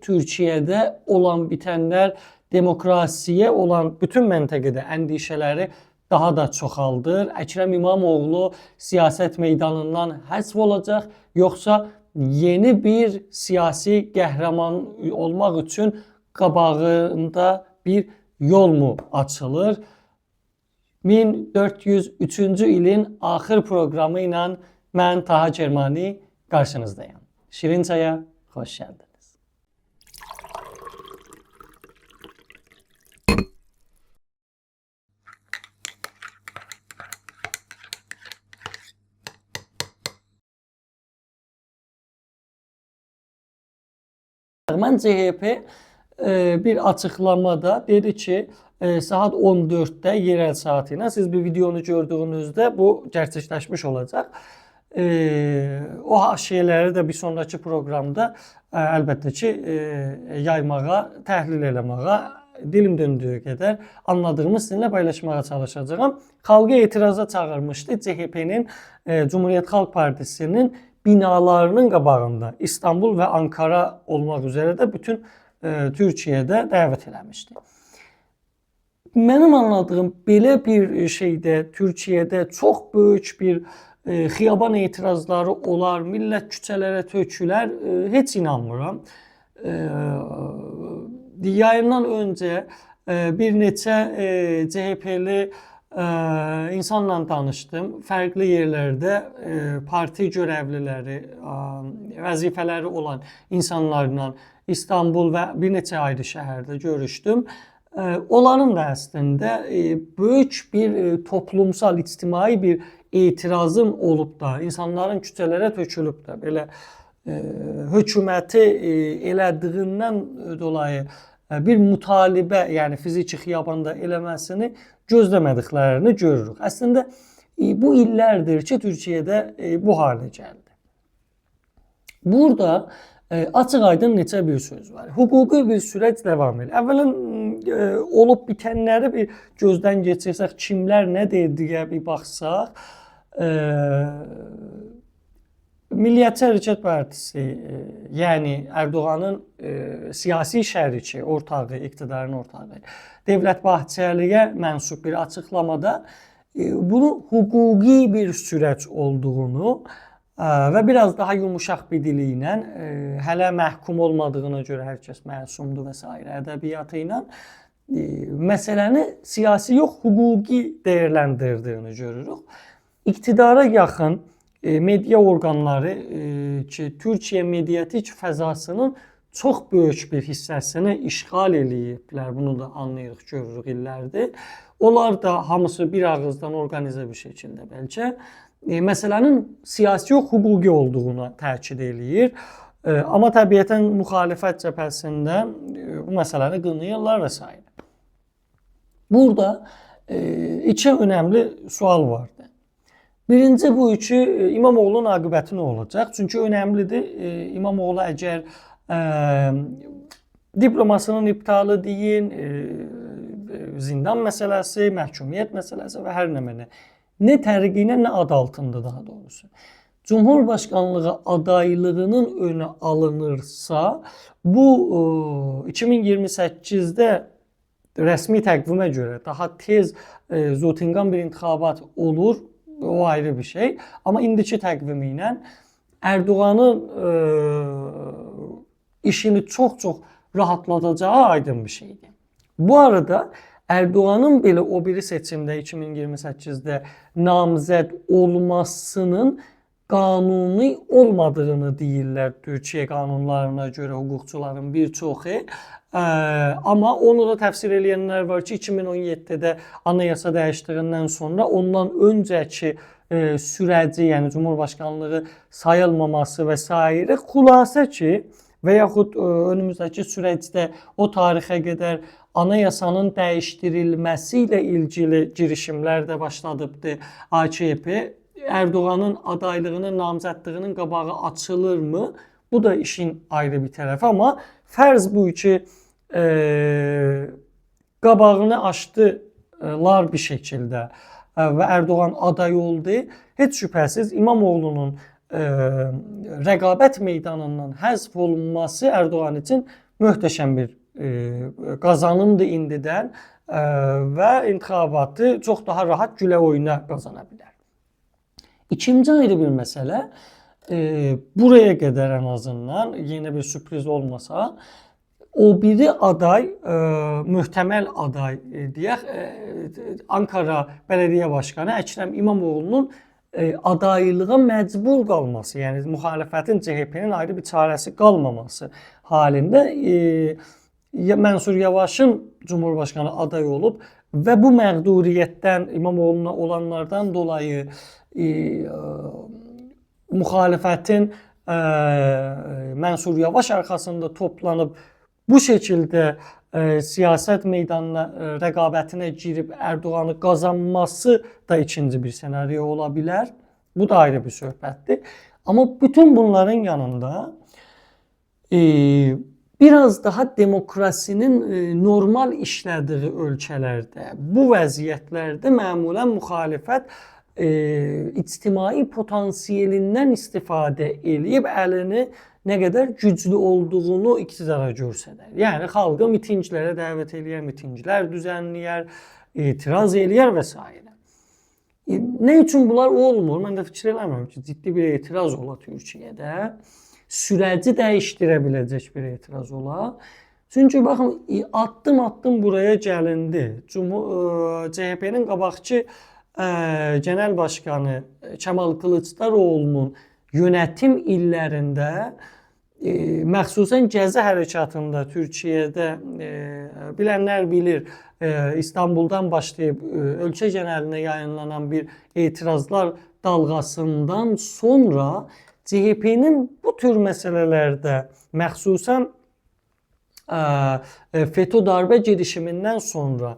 Türkiye'de olan bitenler demokrasiye olan bütün məntəqədə əndişələri daha da çoxaldır. Əkrəm İmamoğlu siyaset meydanından həzf olacaq, yoxsa yeni bir siyasi qəhrəman olmaq üçün qabağında bir yol mu açılır? 1403-cü ilin axır proqramı ilə mən Taha Kermani qarşınızdayım. Şirin çaya xoş gəldiniz. Mən CHP bir açıqlamada dedi ki, saat 14'də yerel saati ilə siz bir videonu gördüğünüzdə bu gerçekleşmiş olacaq. O şeyləri də bir sonraki proqramda əlbəttə ki yaymağa, təhlil eləməyə, dilim döndüyü qədər anladığımı sizinlə paylaşmağa çalışacağım. Xalqı etiraza çağırmışdı CHP'nin, Cumhuriyet Xalq Partisi'nin binalarının qabağında İstanbul və Ankara olmaq üzrə də bütün Türkiye'də dəvət eləmişdi. Mənim anladığım belə bir şeydə Türkiye'də çox böyük bir xiyaban etirazları olar, millət küçələrə tökülər, heç inanmıram. Yayından öncə bir neçə CHP'li insanla tanışdım. Fərqli yerlərdə parti görevliləri, vəzifələri olan insanlarla İstanbul və bir neçə ayrı şəhərdə görüşdüm. Onların da əslində böyük bir toplumsal, ictimai bir etirazın olub da, insanların küçələrə tökülüb də, belə hökuməti elədiyindən dolayı bir mütalibə, yəni fiziki xiyabanda eləməsini gözləmədiklərini görürük. Əslində bu illərdir ki, Türkiye'də bu halə gəldi. Burada açıq aydın neçə bir söz var. Hukuki bir süreç devam edir. Əvvələn olub bitənləri bir gözdən geçirsək, kimlər nə dediyə bir baxsaq, Milliyetçi Hərəkət Partisi, yəni Erdoğan'ın siyasi şəriki, ortağı, iktidarın ortağı, Devlet Bahçeli'ye mənsub bir açıqlamada bunu hukuki bir süreç olduğunu və biraz daha yumuşaq bir dili ilə, hələ məhkum olmadığına görə hər kəs məsumdur və s. ədəbiyyatı ilə məsələni siyasi yox, hukuki dəyərləndirdiyini görürük. İktidara yaxın media orqanları ki, Türkiye mediatik fəzasının çox böyük bir hissəsini işğal eləyiblər. Bunu da anlayırıq, görürük illərdir. Onlar da hamısı bir ağızdan organize bir şekilde bəlkə məsələnin siyasi yox, hukuki olduğuna təkid eləyir. Amma təbiətən müxalifət cəbhəsində bu məsələni qınayırlar və s. Burada iki önemli sual vardı. Birinci bu üçü İmamoğlu'nun aqibəti nə olacaq? Çünki önemlidir. İmamoğlu əgər diplomasının iptalı deyin, zindan məsələsi, məhkumiyyət məsələsi və hər nə tərqinə, nə adı altında daha doğrusu. Cumhurbaşkanlığı adaylığının önü alınırsa, bu 2028'də rəsmi təqvimə görə daha tez zotinqan bir intixabat olur. O ayrı bir şey. Ama indiki təqvimi ilə Erdoğan'ın işini çok rahatlatacağı aydın bir şeydi. Bu arada Erdoğan'ın bile o biri seçimde 2028'de namzəd olmasının kanuni olmadığını deyirlər Türkiye kanunlarına göre hukukçuların bir çoxu. Ama onu da təfsir edenler var ki 2017'de anayasa dəyişdiyindən sonra ondan öncəki süreci, yani Cumhurbaşkanlığı sayılmaması vesaire xülasə ki və yaxud önümüzdəki süreçte o tarixə qədər anayasanın dəyişdirilməsi ilə ilgili girişimlər də başladıbdı AKP. Erdoğan'ın adaylığının, namzədliyinin qabağı açılırmı? Bu da işin ayrı bir tərəfi, ama fərz bu ki qabağını açdılar bir şekilde ve Erdoğan aday oldu. Heç şübhəsiz İmamoğlu'nun rəqabət meydanından həzf olunması Erdoğan için möhtəşəm bir qazanımdır indidən və intihabatı çox daha rahat gülə oyuna qazana bilər. İkinci ayrı bir məsələ, buraya qədər ən azından yeni bir sürpriz olmasa, o biri aday, möhtəməl aday deyək, Ankara Bələdiyyə Başqanı Əkrəm İmamoğlu'nun adaylığa məcbur qalması, yəni müxalifətin CHP-nin ayrı bir çarəsi qalmaması halində Mənsur Yavaşın Cumhurbaşqanı aday olub və bu məğduriyyətdən, İmamoğlu'na olanlardan dolayı müxalifətin Mənsur Yavaş arxasında toplanıb bu şəkildə siyasət meydanına, rəqabətinə girib Erdoğan'ı qazanması da ikinci bir senaryo ola bilər. Bu da ayrı bir söhbətdir. Amma bütün bunların yanında biraz daha demokrasinin normal işlədiyi ölkələrdə, bu vəziyyətlərdə məmulən müxalifət ictimai potansiyelindən istifadə eləyib əlini nə qədər güclü olduğunu iqtidara göstərir. Yəni xalqı mitinglərə dəvət eləyər, mitinglər düzənləyər, etiraz eləyər və s. Nə üçün bunlar olmur? Mən də fikir eləmirəm ki, ciddi bir etiraz ola Türkiyədə. Sürəci dəyişdirə biləcək bir etiraz ola. Çünki baxın, addım-addım buraya gəlindi. CHP-nin qabaqçı Genel Başkanı Kemal Kılıçdaroğlu'nun yönetim illərində məxsusən Gəzi hərəkatında Türkiyədə bilənlər bilir, İstanbuldan başlayıb ölkə genəlinə yayınlanan bir etirazlar dalğasından sonra CHP-nin bu tür məsələlərdə məxsusən FETÖ darbə girişimindən sonra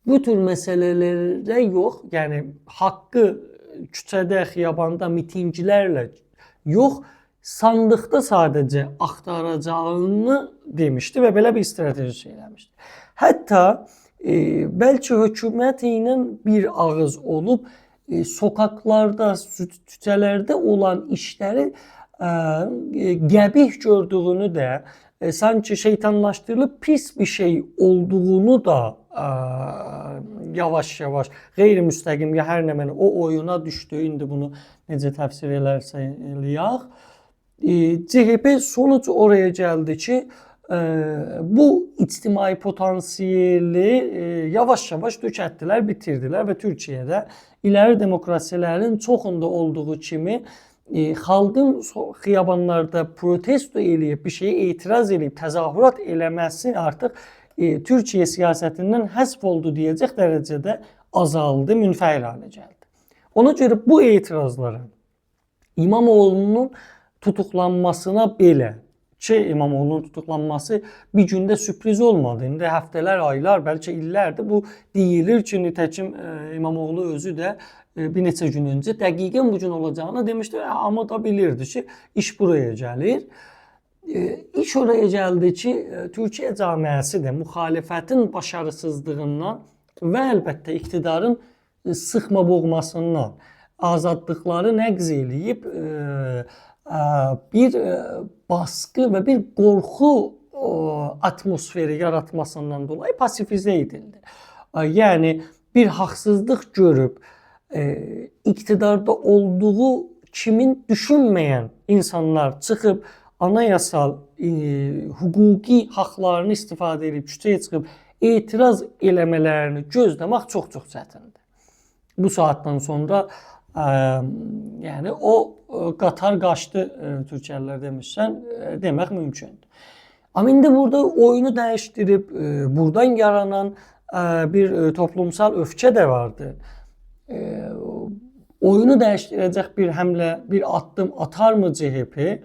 bu tür məsələlərə yox, yəni haqqı küçədə, xiyabanda, mitinglərlə yox, sandıqda sadəcə axtaracağını demişdi və belə bir strateji eləmişdi. Hətta bəlkə hökumət ilə bir ağız olub sokaklarda, küçələrdə olan işləri qəbih gördüyünü də, sanki şeytanlaşdırılıb pis bir şey olduğunu da yavaş-yavaş, qeyri-müstəqim ya hər nə mənə o oyuna düşdü. İndi bunu necə təfsir elərsə eləyək. CHP sonuç oraya gəldi ki, bu ictimai potansiyeli yavaş-yavaş tükətdilər, bitirdilər və Türkiyədə iləri demokrasilərin çoxunda olduğu kimi xalqın xiyabanlarda protesto eləyib, bir şeyə etiraz eləyib, təzahürat eləməsi artıq Türkiyə siyasətindən həsf oldu deyəcək dərəcədə azaldı, münfəil halə gəldi. Ona görə bu etirazların İmamoğlu'nun tutuqlanmasına belə ki, İmamoğlu'nun tutuqlanması bir gündə sürpriz olmadı. İndi həftələr, aylar, bəlkə illərdir bu deyilir ki, nitəkim İmamoğlu özü də bir neçə gün öncə dəqiqən bu gün olacağını demişdi, amma da bilirdi ki, iş buraya gəlir. İş oraya gəldi ki, Türkiyə camiəsi də müxalifətin başarısızlığından və əlbəttə iqtidarın sıxma boğmasından azadlıqları nəqz eləyib bir baskı və bir qorxu atmosferi yaratmasından dolayı pasifizə edildi. Yəni bir haqsızlıq görüb iqtidarda olduğu kimin düşünməyən insanlar çıxıb anayasal, hüquqi haqlarını istifadə edib küçəyə çıxıb etiraz eləmələrini gözləmək çox-çox çətindir. Bu saatdan sonra yəni o qatar qaçdı Türkiyəlilər demişsən demək mümkündür. Amma indi burada oyunu dəyişdirib buradan yaranan bir toplumsal öfkə də vardı. Oyunu dəyişdirəcək bir həmlə, bir addım atarmı CHP?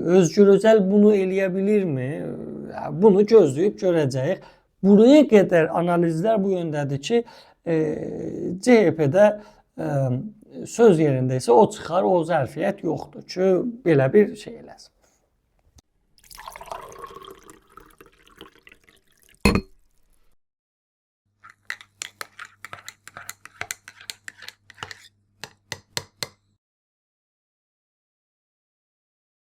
Özgür Özel bunu eləyə bilirmi? Bunu gözləyib görəcəyik. Buraya qədər analizlər bu yöndədir ki, CHP-də söz yerində isə o çıxar, o zərfiyyət yoxdur ki, belə bir şey eləsin.